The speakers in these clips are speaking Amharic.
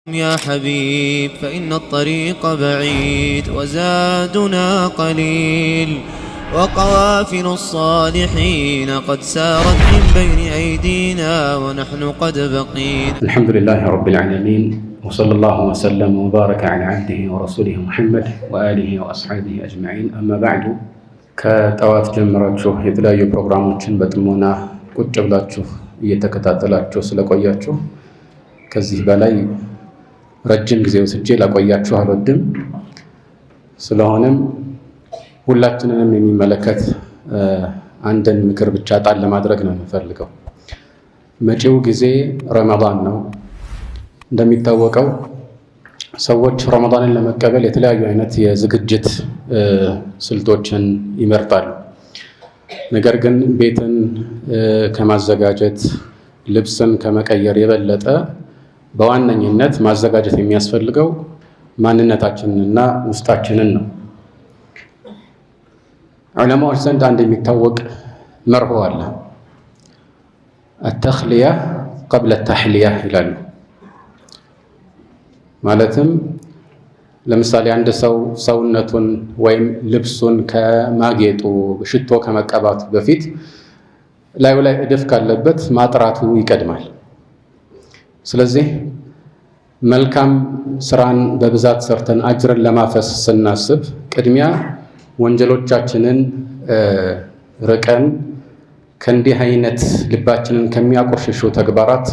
يا حبيب فإن الطريق بعيد وزادنا قليل وقوافل الصالحين قد سارت من بين أيدينا ونحن قد بقين. الحمد لله رب العالمين وصلى الله وسلم وبارك على عبده ورسوله محمد وآله وأصحابه أجمعين. أما بعد كتوات ጀምራችሁ የተለያዩ ፕሮግራሞችን በጥሞና ቁጭ ብላችሁ እየተከታተላችሁ ስለቆያችሁ ከዚህ በላይ ረጅም ጊዜ ወስጄ ላቆያችሁ አልወድም። ስለሆነም ሁላችንንም የሚመለከት አንድን ምክር ብቻ ጣል ለማድረግ ነው የምፈልገው። መጪው ጊዜ ረመዳን ነው። እንደሚታወቀው ሰዎች ረመዳንን ለመቀበል የተለያዩ አይነት የዝግጅት ስልቶችን ይመርጣሉ። ነገር ግን ቤትን ከማዘጋጀት ልብስን ከመቀየር የበለጠ በዋነኝነት ማዘጋጀት የሚያስፈልገው ማንነታችንንና ውስጣችንን ነው። ዑለማዎች ዘንድ አንድ የሚታወቅ መርሆ አለ። አተኽሊያ ቀብለ ተሕሊያ ይላሉ። ማለትም ለምሳሌ አንድ ሰው ሰውነቱን ወይም ልብሱን ከማጌጡ ሽቶ ከመቀባቱ በፊት ላዩ ላይ እድፍ ካለበት ማጥራቱ ይቀድማል። ስለዚህ መልካም ስራን በብዛት ሰርተን አጅርን ለማፈስ ስናስብ ቅድሚያ ወንጀሎቻችንን ርቀን ከእንዲህ አይነት ልባችንን ከሚያቆሽሹ ተግባራት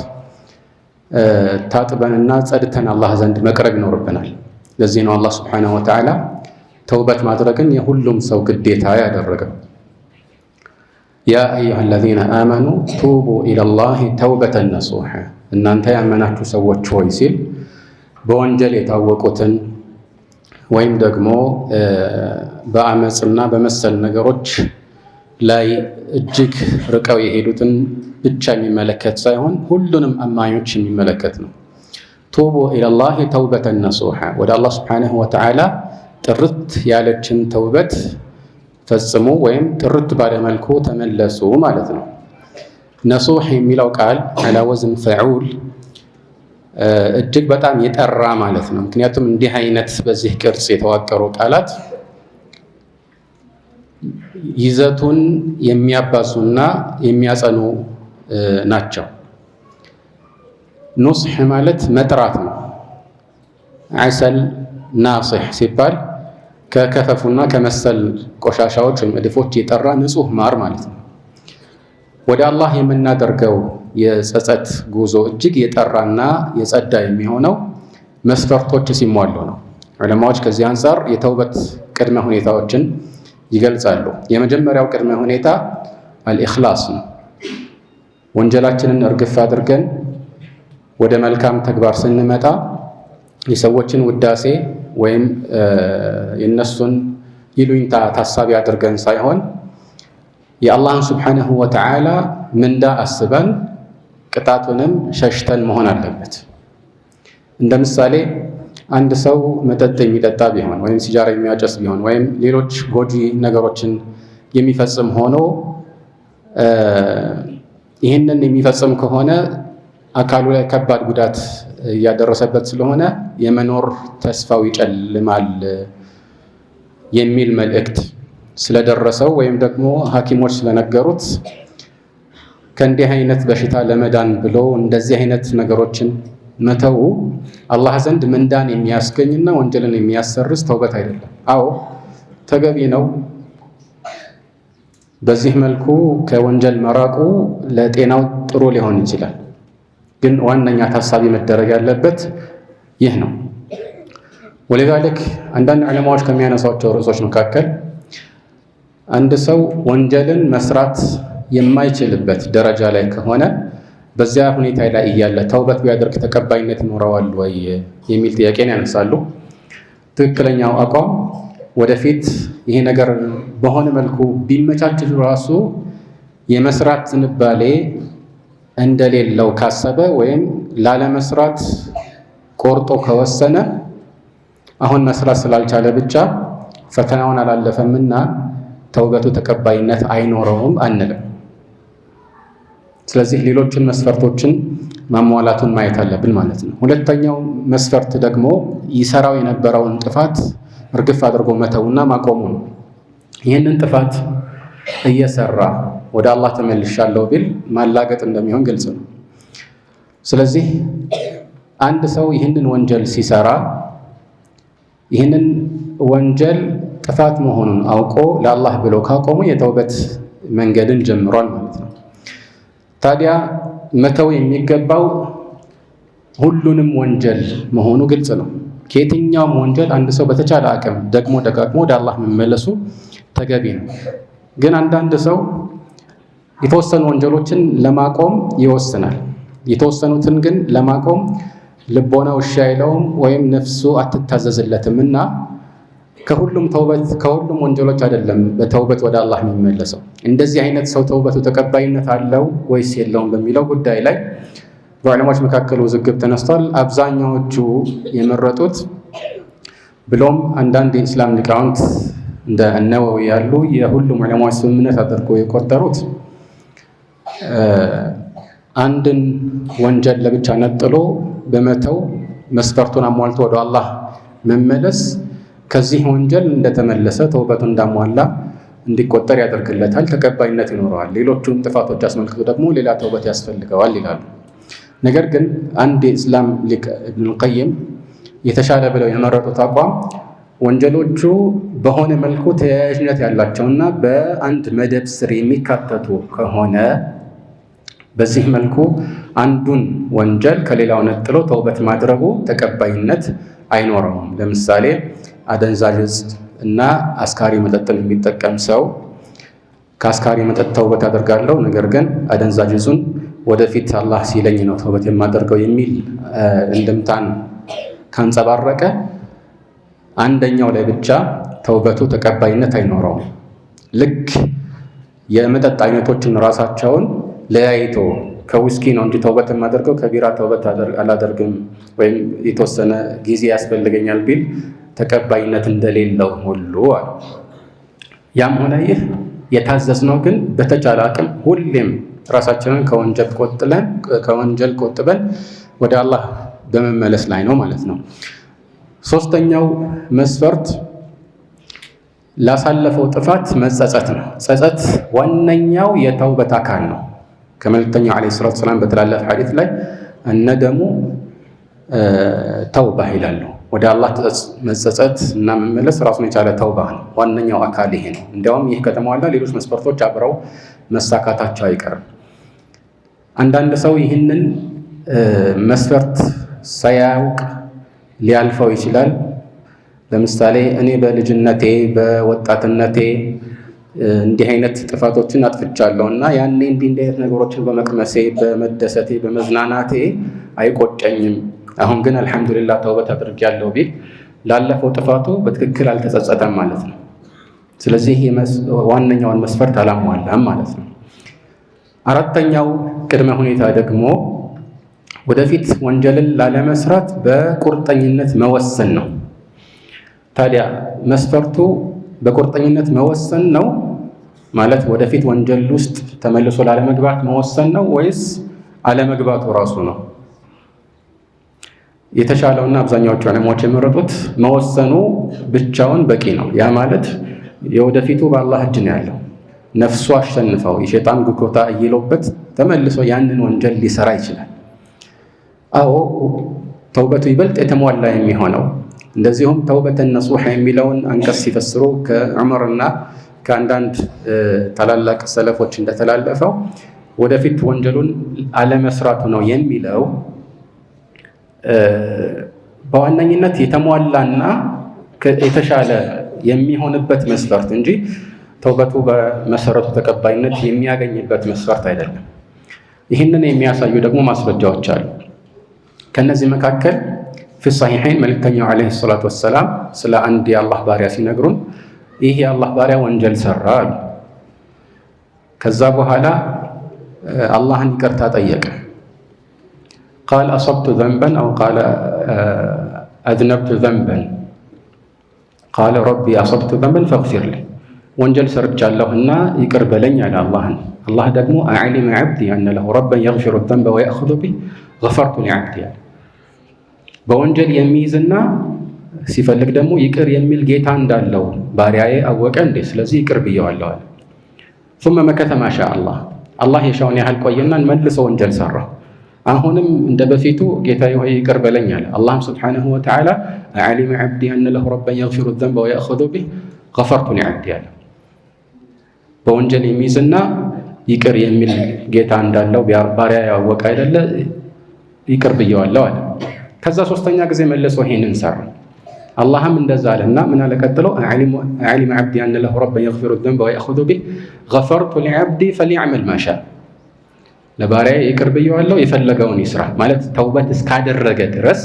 ታጥበንና ጸድተን አላህ ዘንድ መቅረብ ይኖርብናል። ለዚህ ነው አላህ ሱብሓነሁ ወተዓላ ተውበት ማድረግን የሁሉም ሰው ግዴታ ያደረገው። ያ አዩሃ አለዚነ አመኑ ቱቡ ኢለላሂ ተውበተን ነሱሐ፣ እናንተ ያመናችሁ ሰዎች ሆይ ሲል በወንጀል የታወቁትን ወይም ደግሞ በአመፅና በመሰል ነገሮች ላይ እጅግ ርቀው የሄዱትን ብቻ የሚመለከት ሳይሆን ሁሉንም አማኞች የሚመለከት ነው። ቱቡ ኢለላሂ ተውበተን ነሱሐ፣ ወደ አላህ ሱብሓነሁ ወተዓላ ጥርት ያለችን ተውበት ፈጽሙ ወይም ጥርት ባለመልኩ ተመለሱ ማለት ነው። ነሱሕ የሚለው ቃል ዐላ ወዝን ፈዑል እጅግ በጣም የጠራ ማለት ነው። ምክንያቱም እንዲህ አይነት በዚህ ቅርጽ የተዋቀሩ ቃላት ይዘቱን የሚያባዙና የሚያጸኑ ናቸው። ኑስሕ ማለት መጥራት ነው። ዐሰል ናሲሕ ሲባል ከከፈፉና ከመሰል ቆሻሻዎች ወይም እድፎች የጠራ ንጹህ ማር ማለት ነው። ወደ አላህ የምናደርገው የጸጸት ጉዞ እጅግ የጠራና የጸዳ የሚሆነው መስፈርቶች ሲሟሉ ነው። ዑለማዎች ከዚህ አንፃር የተውበት ቅድመ ሁኔታዎችን ይገልጻሉ። የመጀመሪያው ቅድመ ሁኔታ አልኢኽላስ ነው። ወንጀላችንን እርግፍ አድርገን ወደ መልካም ተግባር ስንመጣ የሰዎችን ውዳሴ ወይም የነሱን ይሉኝታ ታሳቢ አድርገን ሳይሆን የአላህን ሱብሓነሁ ወተዓላ ምንዳ አስበን ቅጣቱንም ሸሽተን መሆን አለበት። እንደ ምሳሌ አንድ ሰው መጠጥ የሚጠጣ ቢሆን ወይም ሲጃራ የሚያጨስ ቢሆን ወይም ሌሎች ጎጂ ነገሮችን የሚፈጽም ሆኖ ይህንን የሚፈጽም ከሆነ አካሉ ላይ ከባድ ጉዳት እያደረሰበት ስለሆነ የመኖር ተስፋው ይጨልማል የሚል መልእክት ስለደረሰው ወይም ደግሞ ሐኪሞች ስለነገሩት ከእንዲህ አይነት በሽታ ለመዳን ብሎ እንደዚህ አይነት ነገሮችን መተው አላህ ዘንድ ምንዳን የሚያስገኝና ወንጀልን የሚያሰርዝ ተውበት አይደለም። አዎ ተገቢ ነው። በዚህ መልኩ ከወንጀል መራቁ ለጤናው ጥሩ ሊሆን ይችላል። ግን ዋነኛ ታሳቢ መደረግ ያለበት ይህ ነው። ወለዛልክ አንዳንድ ዑለማዎች ከሚያነሷቸው ርዕሶች መካከል አንድ ሰው ወንጀልን መስራት የማይችልበት ደረጃ ላይ ከሆነ በዚያ ሁኔታ ላይ እያለ ተውበት ቢያደርግ ተቀባይነት ይኖረዋል ወይ የሚል ጥያቄን ያነሳሉ። ትክክለኛው አቋም ወደፊት ይሄ ነገር በሆነ መልኩ ቢመቻች ራሱ የመስራት ዝንባሌ እንደሌለው ካሰበ ወይም ላለመስራት ቆርጦ ከወሰነ አሁን መስራት ስላልቻለ ብቻ ፈተናውን አላለፈምና ተውበቱ ተቀባይነት አይኖረውም አንልም። ስለዚህ ሌሎችን መስፈርቶችን ማሟላቱን ማየት አለብን ማለት ነው። ሁለተኛው መስፈርት ደግሞ ይሰራው የነበረውን ጥፋት እርግፍ አድርጎ መተውና ማቆሙ ነው። ይህንን ጥፋት እየሰራ ወደ አላህ ተመልሻለሁ ቢል ማላገጥ እንደሚሆን ግልጽ ነው። ስለዚህ አንድ ሰው ይህንን ወንጀል ሲሰራ ይህንን ወንጀል ጥፋት መሆኑን አውቆ ለአላህ ብሎ ካቆሙ የተውበት መንገድን ጀምሯል ማለት ነው። ታዲያ መተው የሚገባው ሁሉንም ወንጀል መሆኑ ግልጽ ነው። ከየትኛውም ወንጀል አንድ ሰው በተቻለ አቅም ደግሞ ደጋግሞ ወደ አላህ መመለሱ ተገቢ ነው። ግን አንዳንድ ሰው የተወሰኑ ወንጀሎችን ለማቆም ይወስናል። የተወሰኑትን ግን ለማቆም ልቦናው እሺ አይለውም ወይም ነፍሱ አትታዘዝለትም እና ከሁሉም ወንጀሎች አይደለም በተውበት ወደ አላህ የሚመለሰው። እንደዚህ አይነት ሰው ተውበቱ ተቀባይነት አለው ወይስ የለውም በሚለው ጉዳይ ላይ በዑለማዎች መካከል ውዝግብ ተነስቷል። አብዛኛዎቹ የመረጡት ብሎም አንዳንድ የእስላም ሊቃውንት እንደ ነወዊ ያሉ የሁሉም ዑለማዎች ስምምነት አድርገው የቆጠሩት አንድን ወንጀል ለብቻ ነጥሎ በመተው መስፈርቱን አሟልቶ ወደ አላህ መመለስ ከዚህ ወንጀል እንደተመለሰ ተውበቱ እንዳሟላ እንዲቆጠር ያደርግለታል፣ ተቀባይነት ይኖረዋል። ሌሎቹን ጥፋቶች አስመልክቶ ደግሞ ሌላ ተውበት ያስፈልገዋል ይላሉ። ነገር ግን አንድ የእስላም ሊቅ ኢብኑል ቀይም የተሻለ ብለው የመረጡት አቋም ወንጀሎቹ በሆነ መልኩ ተያያዥነት ያላቸውና በአንድ መደብ ስር የሚካተቱ ከሆነ በዚህ መልኩ አንዱን ወንጀል ከሌላው ነጥሎ ተውበት ማድረጉ ተቀባይነት አይኖረውም። ለምሳሌ አደንዛዥ ዕፅ እና አስካሪ መጠጥን የሚጠቀም ሰው ከአስካሪ መጠጥ ተውበት አደርጋለሁ፣ ነገር ግን አደንዛዥ ዕፁን ወደፊት አላህ ሲለኝ ነው ተውበት የማደርገው የሚል እንድምታን ካንጸባረቀ አንደኛው ላይ ብቻ ተውበቱ ተቀባይነት አይኖረውም። ልክ የመጠጥ አይነቶችን ራሳቸውን ለያይቶ ከውስኪ ነው እንጂ ተውበት የማደርገው ከቢራ ተውበት አላደርግም ወይም የተወሰነ ጊዜ ያስፈልገኛል ቢል ተቀባይነት እንደሌለው ሁሉ አለ። ያም ሆነ ይህ የታዘዝነው ግን በተቻለ አቅም ሁሌም ራሳችንን ከወንጀል ቆጥበን ወደ አላህ በመመለስ ላይ ነው ማለት ነው። ሶስተኛው መስፈርት ላሳለፈው ጥፋት መጸጸት ነው። ጸጸት ዋነኛው የተውበት አካል ነው። ከመልእክተኛው ዓለይሂ ሰላቱ ወሰላም በተላለፈ ሐዲስ ላይ እነደሙ ተውባ ይላሉ። ወደ አላህ መጸጸት እና መመለስ ራሱን የቻለ ተውባ ነው። ዋነኛው አካል ይሄ ነው። እንዲያውም ይህ ከተሟላ ሌሎች መስፈርቶች አብረው መሳካታቸው አይቀርም። አንዳንድ ሰው ይህንን መስፈርት ሳያውቅ ሊያልፈው ይችላል። ለምሳሌ እኔ በልጅነቴ በወጣትነቴ እንዲህ አይነት ጥፋቶችን አጥፍቻለሁ እና ያኔ እንዲህ አይነት ነገሮችን በመቅመሴ በመደሰቴ በመዝናናቴ አይቆጨኝም፣ አሁን ግን አልሐምዱሊላህ ተውበት አድርጌያለሁ ቢል ላለፈው ጥፋቱ በትክክል አልተጸጸተም ማለት ነው። ስለዚህ ዋነኛውን መስፈርት አላሟላም ማለት ነው። አራተኛው ቅድመ ሁኔታ ደግሞ ወደፊት ወንጀልን ላለመስራት በቁርጠኝነት መወሰን ነው። ታዲያ መስፈርቱ በቁርጠኝነት መወሰን ነው ማለት ወደፊት ወንጀል ውስጥ ተመልሶ ላለመግባት መወሰን ነው ወይስ አለመግባቱ ራሱ ነው? የተሻለውና አብዛኛዎቹ ዑለማዎች የመረጡት መወሰኑ ብቻውን በቂ ነው። ያ ማለት የወደፊቱ በአላህ እጅ ነው ያለው። ነፍሱ አሸንፈው የሸይጣን ጉትጎታ እየሎበት ተመልሶ ያንን ወንጀል ሊሰራ ይችላል። አዎ ተውበቱ ይበልጥ የተሟላ የሚሆነው እንደዚሁም ተውበተ ነሱሐ የሚለውን አንቀጽ ሲፈስሩ ከዑመርና ከአንዳንድ ታላላቅ ሰለፎች እንደተላለፈው ወደፊት ወንጀሉን አለመስራቱ ነው የሚለው በዋነኝነት የተሟላና የተሻለ የሚሆንበት መስፈርት እንጂ ተውበቱ በመሰረቱ ተቀባይነት የሚያገኝበት መስፈርት አይደለም። ይህንን የሚያሳዩ ደግሞ ማስረጃዎች አሉ። ከነዚህ መካከል ፊ ሰሒሐይን መልእክተኛው ዓለይሂ ሰላቱ ወሰላም ስለ አንድ የአላህ ባሪያ ሲነግሩን ይህ የአላህ ባሪያ ወንጀል ሰራ አሉ። ከዛ በኋላ አላህን ይቅርታ ጠየቀ። ቃል አሰብቱ ዘንበን አው ቃለ አዝነብቱ ዘንበን ቃለ ረቢ አሰብቱ ዘንበን ፈግፊር ሊ። ወንጀል ሰርቻለሁና ይቅር በለኝ አለ አላህን። አላህ ደግሞ አዕሊመ ዐብዲ አነ ለሁ ረበን የግፊሩ ዘንበ ወየእኹዙ ቢህ ገፈርቱ ሊዐብዲ አለ። በወንጀል የሚይዝና ሲፈልግ ደግሞ ይቅር የሚል ጌታ እንዳለው ባሪያዬ አወቀ እንዴ? ስለዚህ ይቅር ብየዋለሁ አለ። ثم መከተ ማ ሻአ አላህ የሻውን ያህል ቆየና መልሶ ወንጀል ሰራ። አሁንም እንደ በፊቱ ጌታዬ ሆይ ይቅር በለኝ አለ። አላህም ሱብሓነሁ ወተዓላ አዕሊመ ዐብዲ አነ ለሁ ረበን የግፊሩ ዘንበ ወየእኹዙ ቢህ ገፈርቱ ሊዐብዲ አለ። በወንጀል የሚይዝና ይቅር የሚል ጌታ እንዳለው ባሪያ ያወቀ አይደለ? ይቅር ብየዋለሁ አለ። ከዛ ሶስተኛ ጊዜ መልሶ ይሄንን ሰራ። አላህም እንደዛ አለና ምን አለ ቀጥሎ? አዕሊመ ዐብዲ አነ ለሁ ረበን የግፊሩ ዘንበ ወየእኹዙ ቢህ ገፈርቱ ሊዐብዲ ፈሊየዕመል ማ ሻአ። ለባሪያዬ ይቅር ብየዋለሁ የፈለገውን ይስራ ማለት ተውበት እስካደረገ ድረስ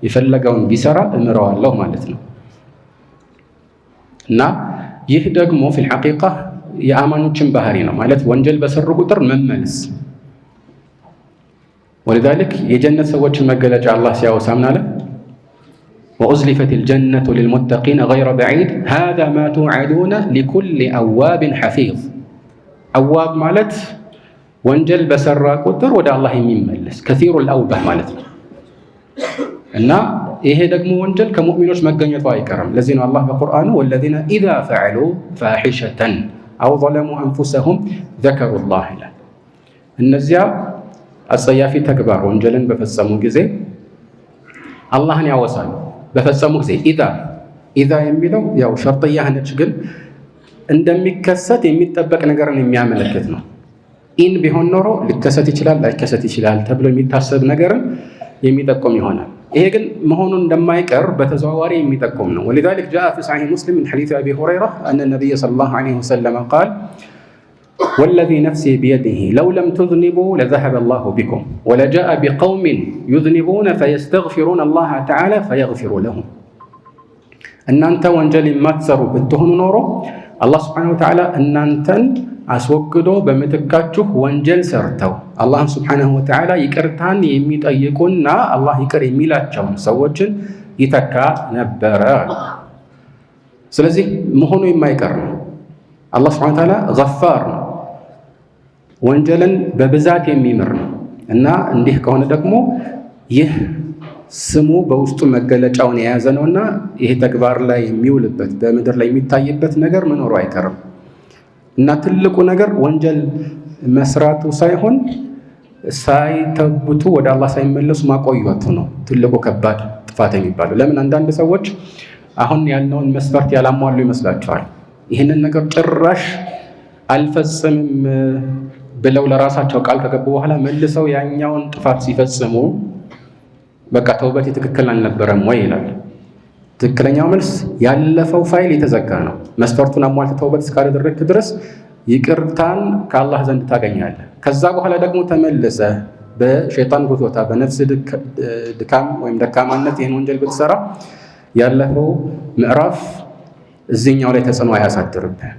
የፈለገውን ቢሰራ እምረዋለሁ ማለት ነው። እና ይህ ደግሞ ፊል ሐቂቃ የአማኞችን ባህሪ ነው ማለት ወንጀል በሰሩ ቁጥር መመለስ። ወለዛሊክ የጀነት ሰዎችን መገለጫ አላህ ሲያወሳ ምን አለ? ወኡዝሊፈት ልጀነቱ ልልሙተቂነ ገይረ በዒድ ሃዛ ማ ቱዓዱነ ሊኩሊ አዋብን ሐፊዝ። አዋብ ማለት ወንጀል በሰራ ቁጥር ወደ አላህ የሚመለስ ከሲሩ ልአውባህ ማለት ነው። እና ይሄ ደግሞ ወንጀል ከሙእሚኖች መገኘቱ አይቀርም። ለዚህ ነው አላህ በቁርአኑ ወለዚነ ኢዛ ፈዐሉ ፋሒሸተን አው ዘለሙ አንፉሰሁም ዘከሩላህ ይላል። እነዚያ አጸያፊ ተግባር ወንጀልን በፈጸሙ ጊዜ አላህን ያወሳሉ። በፈጸሙ ጊዜ ኢዛ የሚለው ያው ሸርጥያ ነች፣ ግን እንደሚከሰት የሚጠበቅ ነገርን የሚያመለክት ነው። ኢን ቢሆን ኖሮ ሊከሰት ይችላል ላይከሰት ይችላል ተብሎ የሚታሰብ ነገርን የሚጠቁም ይሆናል። ይሄ ግን መሆኑን እንደማይቀር በተዘዋዋሪ የሚጠቁም ነው። ወሊዛሊክ ጃአ ፊ ሰሒሕ ሙስሊም ሚን ሐዲስ አቢ ሁረይራ አነ ነቢይ ሰለላሁ ዐለይሂ ወሰለም ቃል ወለዚ ነፍሲ ቢየዲሂ ለው ለም ትዝኒቡ ለዘሀበ አላሁ ቢኩም ወለጃአ ቢቀውሚን ዩዝኒቡነ ፈየስተግፊሩነ አላህ ተዓላ ፈየግፊሩ ለሁም። እናንተ ወንጀል የማትሰሩ ብትሆኑ ኖሮ አላህ ሱብሓነሁ ወተዓላ እናንተን አስወግዶ በምትካችሁ ወንጀል ሰርተው አላህን ሱብሓነሁ ወተዓላ ይቅርታን የሚጠይቁና አላህ ይቅር የሚላቸውን ሰዎችን ይተካ ነበረ። ስለዚህ መሆኑ የማይቀር ነው። አላህ ሱብሓነሁ ወተዓላ ገፋር ነው፣ ወንጀልን በብዛት የሚምር ነው። እና እንዲህ ከሆነ ደግሞ ይህ ስሙ በውስጡ መገለጫውን የያዘ ነውና ይህ ተግባር ላይ የሚውልበት በምድር ላይ የሚታይበት ነገር መኖሩ አይቀርም። እና ትልቁ ነገር ወንጀል መስራቱ ሳይሆን ሳይተውቱ ወደ አላህ ሳይመለሱ ማቆየቱ ነው ትልቁ ከባድ ጥፋት የሚባለው። ለምን አንዳንድ ሰዎች አሁን ያልነውን መስፈርት ያላሟሉ ይመስላቸዋል። ይህንን ነገር ጭራሽ አልፈጽምም ብለው ለራሳቸው ቃል ከገቡ በኋላ መልሰው ያኛውን ጥፋት ሲፈጽሙ በቃ ተውበቴ ትክክል አልነበረም ወይ ይላል። ትክክለኛው መልስ ያለፈው ፋይል የተዘጋ ነው። መስፈርቱን አሟልተህ ተውበት እስካላደረግክ ድረስ ይቅርታን ከአላህ ዘንድ ታገኛለህ። ከዛ በኋላ ደግሞ ተመልሰህ በሸይጣን ጉትወታ በነፍስ ድካም ወይም ደካማነት ይህን ወንጀል ብትሰራ ያለፈው ምዕራፍ እዚህኛው ላይ ተጽዕኖ አያሳድርብህ።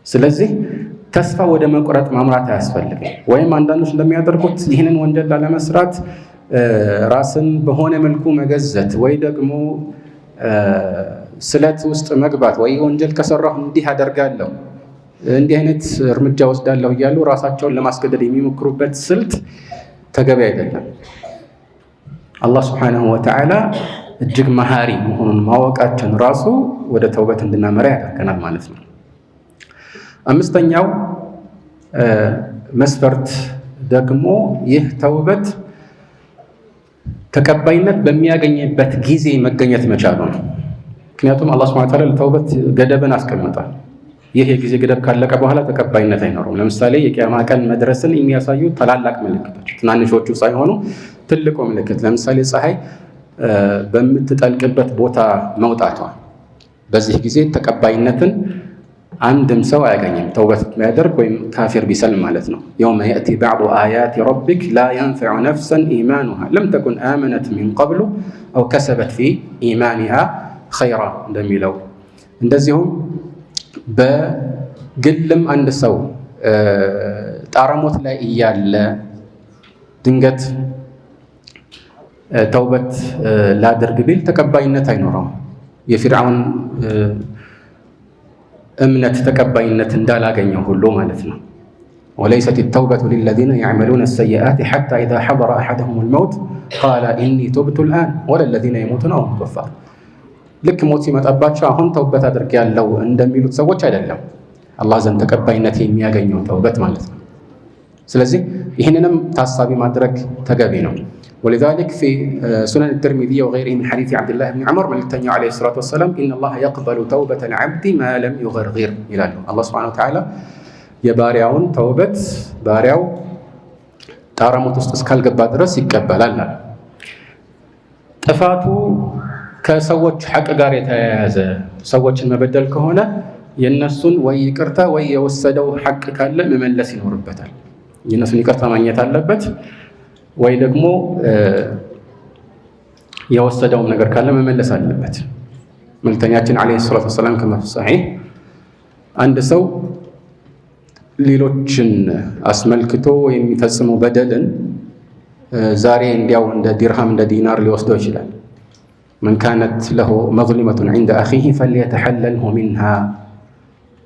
ስለዚህ ተስፋ ወደ መቁረጥ ማምራት አያስፈልግም። ወይም አንዳንዶች እንደሚያደርጉት ይህንን ወንጀል ላለመስራት ራስን በሆነ መልኩ መገዘት ወይ ደግሞ ስለት ውስጥ መግባት ወይ ወንጀል ከሰራሁ እንዲህ አደርጋለሁ እንዲህ አይነት እርምጃ ወስዳለሁ እያሉ ራሳቸውን ለማስገደድ የሚሞክሩበት ስልት ተገቢ አይደለም። አላህ ሱብሓነሁ ወተዓላ እጅግ መሐሪ መሆኑን ማወቃችን ራሱ ወደ ተውበት እንድናመራ ያደርገናል ማለት ነው። አምስተኛው መስፈርት ደግሞ ይህ ተውበት ተቀባይነት በሚያገኝበት ጊዜ መገኘት መቻሉ ነው። ምክንያቱም አላህ ሱብሓነሁ ወተዓላ ለተውበት ገደብን አስቀምጧል። ይህ የጊዜ ገደብ ካለቀ በኋላ ተቀባይነት አይኖረውም። ለምሳሌ የቂያማ ቀን መድረስን የሚያሳዩ ታላላቅ ምልክቶች፣ ትናንሾቹ ሳይሆኑ ትልቁ ምልክት ለምሳሌ ፀሐይ በምትጠልቅበት ቦታ መውጣቷ፣ በዚህ ጊዜ ተቀባይነትን አንድም ሰው አያገኝም። ተውበት ቢያደርግ ወይም ካፊር ቢሰልም ማለት ነው። የውመ የእቲ በዕዱ አያቲ ረቢክ ላ የንፈዑ ነፍሰን ኢማኑሃ ለም ተኩን አመነት ሚን ቀብሉ አው ከሰበት ፊ ኢማኒሃ ኸይራ እንደሚለው፣ እንደዚሁም በግልም አንድ ሰው ጣረሞት ላይ እያለ ድንገት ተውበት ላደርግ ቢል ተቀባይነት አይኖረውም። የፊርዓውን እምነት ተቀባይነት እንዳላገኘው ሁሉ ማለት ነው። ወለይሰት ተውበቱ ሊለዚነ የዕመሉነ ሰይአት ሐታ ኢዛ ሐደረ አሐደሁም ልመውት ቃለ ኢኒ ቱብቱ ልአን ወለለዚነ የሙቱነ ወሁም ኩፋር። ልክ ሞት ሲመጣባቸው አሁን ተውበት አድርጌያለሁ እንደሚሉት ሰዎች አይደለም አላህ ዘንድ ተቀባይነት የሚያገኘው ተውበት ማለት ነው። ስለዚህ ይህንንም ታሳቢ ማድረግ ተገቢ ነው። ወሊዛሊክ ፊ ሱነን ተርሚዚ ወገይሪሂ ሚን ሐዲስ ዓብድላህ ብን ዑመር መልእክተኛው ዓለይሂ ሰላቱ ወሰላም ኢነላህ የቅበሉ ተውበተል ዓብዲ ማ ለም ዩገርጊር ይላሉ። አላህ ሱብሓነሁ ወተዓላ የባሪያውን ተውበት ባሪያው ጣረሞት ውስጥ እስካልገባ ድረስ ይቀበላል። ጥፋቱ ከሰዎች ሐቅ ጋር የተያያዘ ሰዎችን መበደል ከሆነ የነሱን ወይ ይቅርታ ወይ የወሰደው ሐቅ ካለ መመለስ ይኖርበታል። የነሱን ይቅርታ ማግኘት አለበት፣ ወይ ደግሞ የወሰደውም ነገር ካለ መመለስ አለበት። መልእክተኛችን ዓለይሂ ሰላቱ ወሰላም ከማ ፊ ሶሒህ አንድ ሰው ሌሎችን አስመልክቶ የሚፈጽመው በደልን ዛሬ እንዲያው እንደ ዲርሃም እንደ ዲናር ሊወስደው ይችላል። መን ካነት ለሁ መዝሊመቱን ዒንደ አኺሂ ፈልየተሐለልሁ ሚንሃ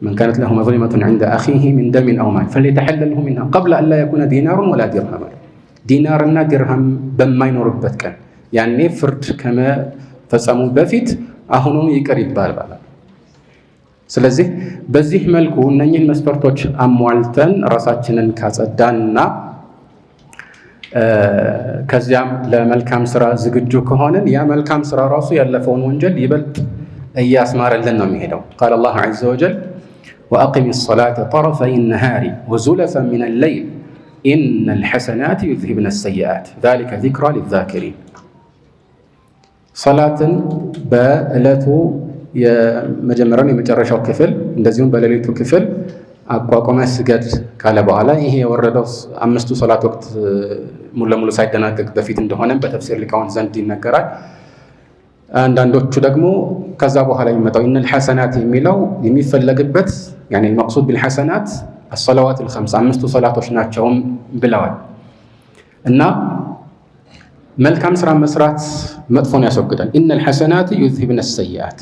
من كانت له مظلمة عند أخيه من دم أو مال فليتحلله منها قبل أن لا يكون دينار ولا درهم. دينارنا درهم بما ينوربت كان يعني فرد كما فسموا بفيت أهونهم يقرب بالبال. ስለዚህ በዚህ መልኩ እነኚህን መስፈርቶች አሟልተን ራሳችንን ካጸዳንና ከዚያም ለመልካም ስራ ዝግጁ ከሆነን ያ መልካም ስራ ራሱ ያለፈውን ወንጀል ይበልጥ እያስማረልን ነው የሚሄደው። قال الله عز وجل وأقم الصلاة طرفي النهار وزلفا من الليل إن الحسنات يذهبن السيئات ذلك ذكرى للذاكرين. صلاة በእለቱ የመጀመሪያውን የመጨረሻው ክፍል እንደዚሁም በሌሊቱ ክፍል አቋቋመ ስገድ ካለ በኋላ ይሄ የወረደው አምስቱ ሶላት ወቅት ሙሉ ለሙሉ ሳይደናገግ በፊት እንደሆነ በተፍሲር ሊቃውንት ዘንድ ይነገራል። አንዳንዶቹ ደግሞ ከዛ በኋላ የሚመጣው ኢነል ሐሰናት የሚለው የሚፈለግበት يعني المقصود بالحسنات الصلوات الخمس አምስቱ ሶላቶች ናቸውም ብለዋል። እና መልካም ስራ መስራት መጥፎን ያስወግዳል። ኢነል ሐሰናት يذهبن السيئات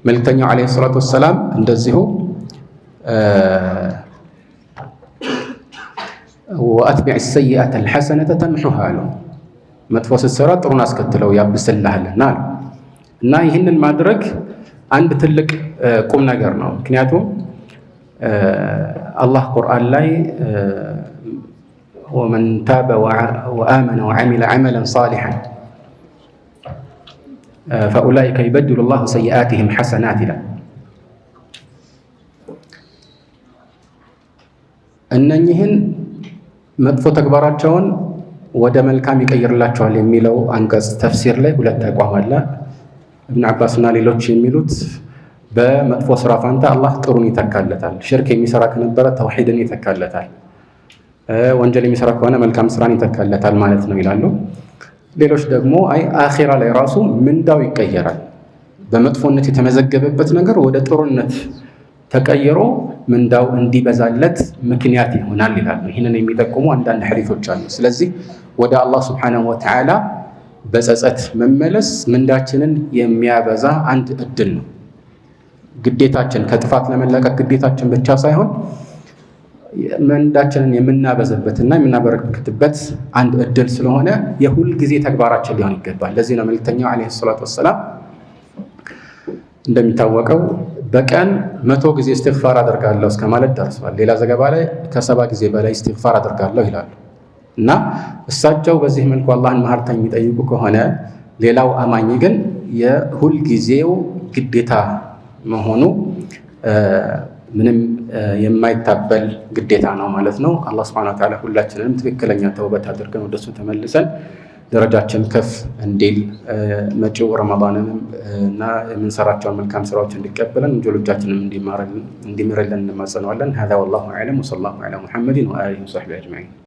መልእክተኛው ዓለይሂ ሰላቱ ወሰላም እንደዚሁ وأتبع السيئة الحسنة تمحها له መጥፎ ስትሰራ ጥሩን አስከትለው ያብስልሃልና እና ይህንን ማድረግ አንድ ትልቅ ቁም ነገር ነው። ምክንያቱም አላህ ቁርአን ላይ ومن تاب وآمن وعمل عملا صالحا فأولئك يبدل الله سيئاتهم حسنات ይላል። እነኚህን መጥፎ ተግባራቸውን ወደ መልካም ይቀይርላቸዋል የሚለው አንቀጽ ተፍሲር ላይ ሁለት አቋም አለ። ኢብኑ አባስና ሌሎች የሚሉት በመጥፎ ስራ ፋንታ አላህ ጥሩን ይተካለታል። ሽርክ የሚሰራ ከነበረ ተውሂድን ይተካለታል፣ ወንጀል የሚሰራ ከሆነ መልካም ስራን ይተካለታል ማለት ነው ይላሉ። ሌሎች ደግሞ አይ አኺራ ላይ ራሱ ምንዳው ይቀየራል፣ በመጥፎነት የተመዘገበበት ነገር ወደ ጥሩነት ተቀይሮ ምንዳው እንዲበዛለት ምክንያት ይሆናል ይላሉ። ይህንን የሚጠቁሙ አንዳንድ ሐዲሶች አሉ። ስለዚህ ወደ አላህ ሱብሓነሁ ወተዓላ በጸጸት መመለስ ምንዳችንን የሚያበዛ አንድ እድል ነው። ግዴታችን ከጥፋት ለመላቀቅ ግዴታችን ብቻ ሳይሆን ምንዳችንን የምናበዛበትና የምናበረክትበት አንድ እድል ስለሆነ የሁል ጊዜ ተግባራችን ሊሆን ይገባል። ለዚህ ነው መልእክተኛው ዓለይሂ ሰላቱ ወሰላም እንደሚታወቀው በቀን 100 ጊዜ እስትግፋር አደርጋለሁ እስከ ማለት ደርሷል። ሌላ ዘገባ ላይ ከ70 ጊዜ በላይ እስትግፋር አደርጋለሁ ይላሉ። እና እሳቸው በዚህ መልኩ አላህን መሐርታ የሚጠይቁ ከሆነ ሌላው አማኝ ግን የሁል ጊዜው ግዴታ መሆኑ ምንም የማይታበል ግዴታ ነው ማለት ነው። አላህ ሱብሓነሁ ወተዓላ ሁላችንም ትክክለኛ ተውበት አድርገን ወደሱ ተመልሰን ደረጃችን ከፍ እንዲል መጪው ረመዳንንም እና የምንሰራቸውን መልካም ስራዎች እንዲቀበለን ወንጀሎቻችንን እንዲምርልን እንማጸነዋለን። هذا والله أعلم وصلى الله على محمد وآله وصحبه أجمعين.